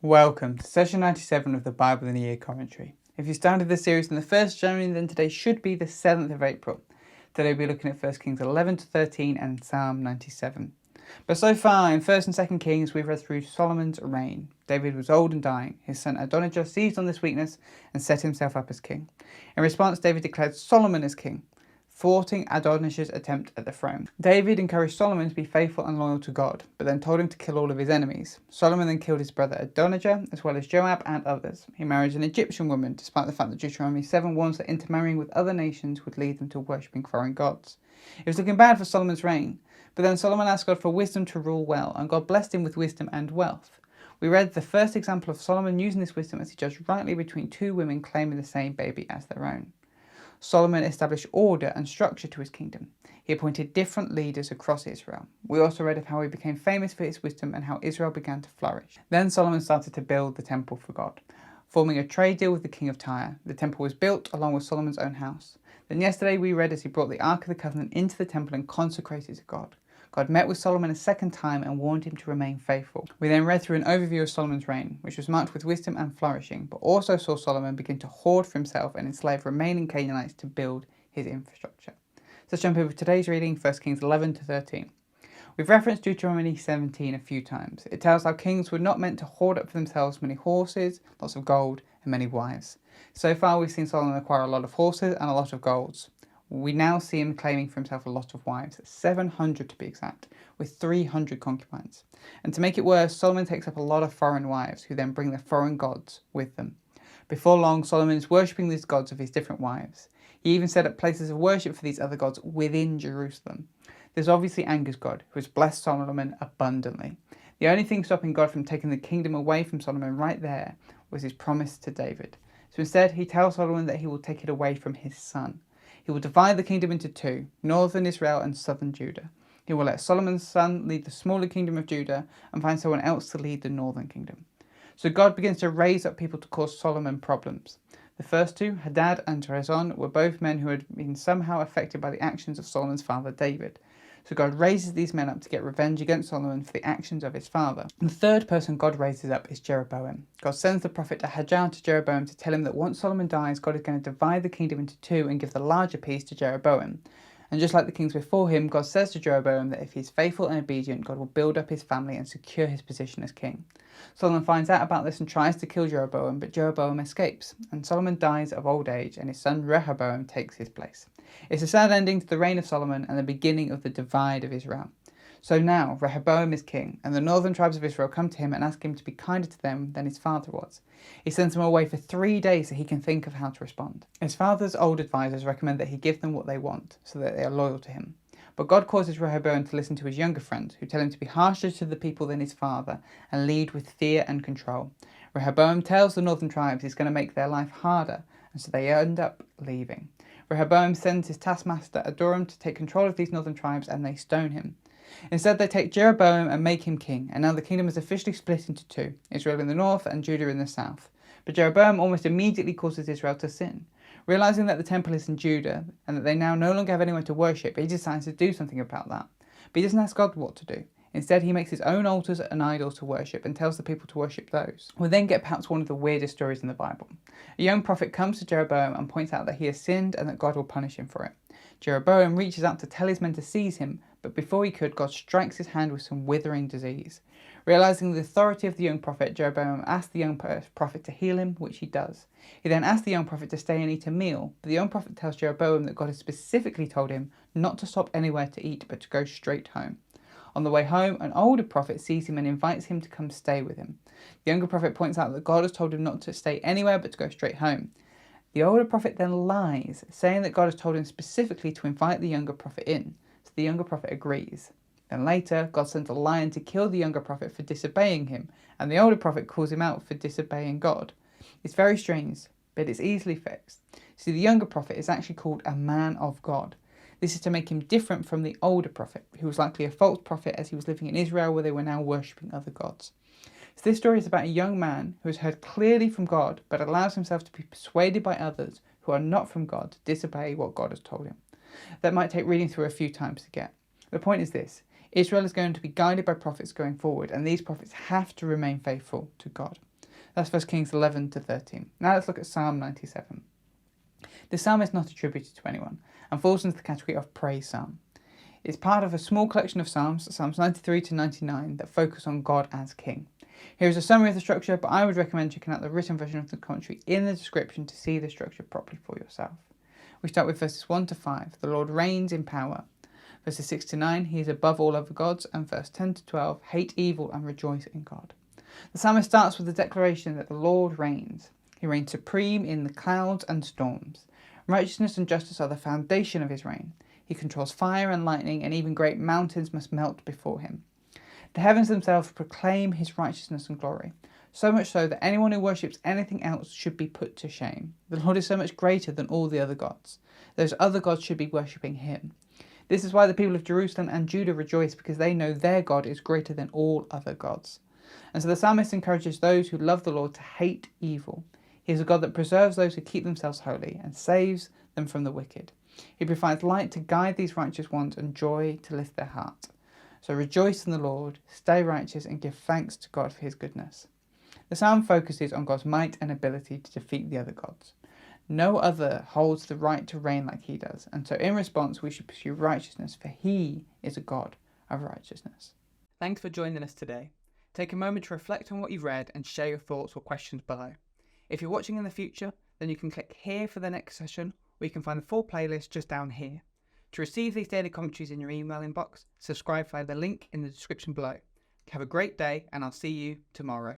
Welcome to session 97 of the Bible in a Year commentary. If you started this series on the 1st of January, then today should be the 7th of April. Today we'll be looking at 1 Kings 11 to 13 and Psalm 97. But so far in 1st and 2nd Kings we've read through Solomon's reign. David was old and dying. His son Adonijah seized on this weakness and set himself up as king. In response, David declared Solomon as king, thwarting Adonijah's attempt at the throne. David encouraged Solomon to be faithful and loyal to God, but then told him to kill all of his enemies. Solomon then killed his brother Adonijah, as well as Joab and others. He married an Egyptian woman, despite the fact that Deuteronomy 7 warns that intermarrying with other nations would lead them to worshipping foreign gods. It was looking bad for Solomon's reign, but then Solomon asked God for wisdom to rule well, and God blessed him with wisdom and wealth. We read the first example of Solomon using this wisdom as he judged rightly between two women claiming the same baby as their own. Solomon established order and structure to his kingdom. He appointed different leaders across Israel. We also read of how he became famous for his wisdom and how Israel began to flourish. Then Solomon started to build the temple for God, forming a trade deal with the king of Tyre. The temple was built along with Solomon's own house. Then yesterday we read as he brought the Ark of the Covenant into the temple and consecrated it to God. God met with Solomon a second time and warned him to remain faithful. We then read through an overview of Solomon's reign, which was marked with wisdom and flourishing, but also saw Solomon begin to hoard for himself and enslave remaining Canaanites to build his infrastructure. So let's jump over today's reading, 1 Kings 11 to 13. We've referenced Deuteronomy 17 a few times. It tells how kings were not meant to hoard up for themselves many horses, lots of gold, and many wives. So far we've seen Solomon acquire a lot of horses and a lot of golds. We now see him claiming for himself a lot of wives, 700 to be exact, with 300 concubines. And to make it worse, Solomon takes up a lot of foreign wives, who then bring their foreign gods with them. Before long, Solomon is worshipping these gods of his different wives. He even set up places of worship for these other gods within Jerusalem. This obviously angers God, who has blessed Solomon abundantly. The only thing stopping God from taking the kingdom away from Solomon right there was his promise to David. So instead, he tells Solomon that he will take it away from his son. He will divide the kingdom into two, northern Israel and southern Judah. He will let Solomon's son lead the smaller kingdom of Judah and find someone else to lead the northern kingdom. So God begins to raise up people to cause Solomon problems. The first two, Hadad and Rezon, were both men who had been somehow affected by the actions of Solomon's father David. So God raises these men up to get revenge against Solomon for the actions of his father. And the third person God raises up is Jeroboam. God sends the prophet Ahijah to Jeroboam to tell him that once Solomon dies, God is going to divide the kingdom into two and give the larger piece to Jeroboam. And just like the kings before him, God says to Jeroboam that if he is faithful and obedient, God will build up his family and secure his position as king. Solomon finds out about this and tries to kill Jeroboam, but Jeroboam escapes, and Solomon dies of old age, and his son Rehoboam takes his place. It's a sad ending to the reign of Solomon and the beginning of the divide of Israel. So now Rehoboam is king, and the northern tribes of Israel come to him and ask him to be kinder to them than his father was. He sends them away for 3 days so he can think of how to respond. His father's old advisors recommend that he give them what they want, so that they are loyal to him. But God causes Rehoboam to listen to his younger friends, who tell him to be harsher to the people than his father and lead with fear and control. Rehoboam tells the northern tribes he's going to make their life harder, and so they end up leaving. Rehoboam sends his taskmaster Adoram to take control of these northern tribes, and they stone him. Instead, they take Jeroboam and make him king, and now the kingdom is officially split into two, Israel in the north and Judah in the south. But Jeroboam almost immediately causes Israel to sin. Realizing that the temple is in Judah and that they now no longer have anyone to worship, he decides to do something about that. But he doesn't ask God what to do. Instead, he makes his own altars and idols to worship and tells the people to worship those. We then get perhaps one of the weirdest stories in the Bible. A young prophet comes to Jeroboam and points out that he has sinned and that God will punish him for it. Jeroboam reaches out to tell his men to seize him, but before he could, God strikes his hand with some withering disease. Realizing the authority of the young prophet, Jeroboam asks the young prophet to heal him, which he does. He then asks the young prophet to stay and eat a meal, but the young prophet tells Jeroboam that God has specifically told him not to stop anywhere to eat, but to go straight home. On the way home, an older prophet sees him and invites him to come stay with him. The younger prophet points out that God has told him not to stay anywhere, but to go straight home. The older prophet then lies, saying that God has told him specifically to invite the younger prophet in, so the younger prophet agrees. Then later, God sends a lion to kill the younger prophet for disobeying him, and the older prophet calls him out for disobeying God. It's very strange, but it's easily fixed. See, the younger prophet is actually called a man of God. This is to make him different from the older prophet, who was likely a false prophet as he was living in Israel where they were now worshipping other gods. So this story is about a young man who has heard clearly from God, but allows himself to be persuaded by others who are not from God to disobey what God has told him. That might take reading through a few times to get. The point is this: Israel is going to be guided by prophets going forward, and these prophets have to remain faithful to God. That's 1 Kings 11 to 13. Now let's look at Psalm 97. This psalm is not attributed to anyone and falls into the category of praise psalm. It's part of a small collection of psalms, Psalms 93 to 99, that focus on God as King. Here is a summary of the structure, but I would recommend checking out the written version of the commentary in the description to see the structure properly for yourself. We start with verses 1 to 5. The Lord reigns in power. Verses 6 to 9, he is above all other gods. And verse 10 to 12, hate evil and rejoice in God. The psalmist starts with the declaration that the Lord reigns. He reigns supreme in the clouds and storms. Righteousness and justice are the foundation of his reign. He controls fire and lightning, and even great mountains must melt before him. The heavens themselves proclaim his righteousness and glory, so much so that anyone who worships anything else should be put to shame. The Lord is so much greater than all the other gods. Those other gods should be worshipping him. This is why the people of Jerusalem and Judah rejoice, because they know their God is greater than all other gods. And so the psalmist encourages those who love the Lord to hate evil. He is a God that preserves those who keep themselves holy and saves them from the wicked. He provides light to guide these righteous ones and joy to lift their heart. So rejoice in the Lord, stay righteous, and give thanks to God for his goodness. The psalm focuses on God's might and ability to defeat the other gods. No other holds the right to reign like he does, and so in response we should pursue righteousness, for he is a God of righteousness. Thanks for joining us today. Take a moment to reflect on what you've read and share your thoughts or questions below. If you're watching in the future, then you can click here for the next session, or you can find the full playlist just down here. To receive these daily commentaries in your email inbox, subscribe via the link in the description below. Have a great day, and I'll see you tomorrow.